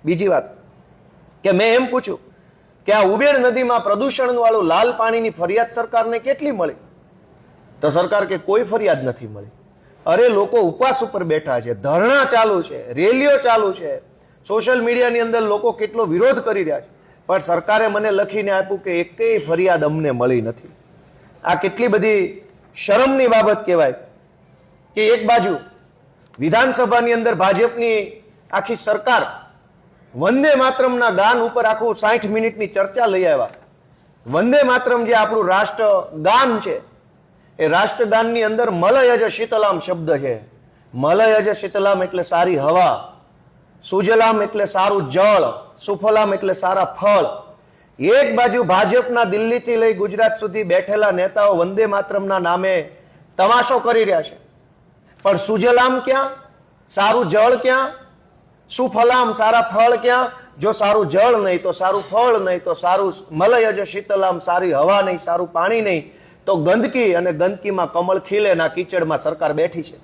બીજી વાત કે મેં એમ પૂછ્યું કે આ ઉબેર નદીમાં પ્રદૂષણ વાળું લાલ પાણીની ફરિયાદ સરકારને કેટલી મળી, તો સરકાર કે કોઈ ફરિયાદ નથી મળી. અરે લોકો ઉપવાસ ઉપર બેઠા છે, ધરણા ચાલુ છે, રેલીઓ ચાલુ છે, સોશિયલ મીડિયાની અંદર લોકો કેટલો વિરોધ કરી રહ્યા છે, પણ સરકારે મને લખીને આપ્યું કે એકેય ફરિયાદ અમને મળી નથી. આ કેટલી બધી શરમની બાબત કહેવાય કે એક બાજુ વિધાનસભાની અંદર ભાજપની આખી સરકાર વંદે માતરમના ગાન ઉપર આખું 60 મિનિટની ચર્ચા લઈ આવ્યા. વંદે માતરમ જે આપણું રાષ્ટ્રગાન છે, એ રાષ્ટ્રગાનની અંદર મલયજ શીતલામ શબ્દ છે. મલયજ શીતલામ એટલે સારી હવા, સુજલામ એટલે સારું જળ, સુફલામ એટલે સારા ફળ. એક બાજુ ભાજપના દિલ્હીથી લઈ ગુજરાત સુધી બેઠેલા નેતાઓ વંદે માતરમના નામે તમાશો કરી રહ્યા છે, પણ સુજલામ ક્યાં, સારું જળ ક્યાં, સુફલામ સારા ફળ ક્યાં? જો સારું જળ નહીં તો સારું ફળ નહીં તો સારું મલયજ શીતલામ સારી હવા નહીં, સારું પાણી નહીં, તો ગંદકી, અને ગંદકીમાં કમળ ખીલે ના કીચડમાં સરકાર બેઠી છે.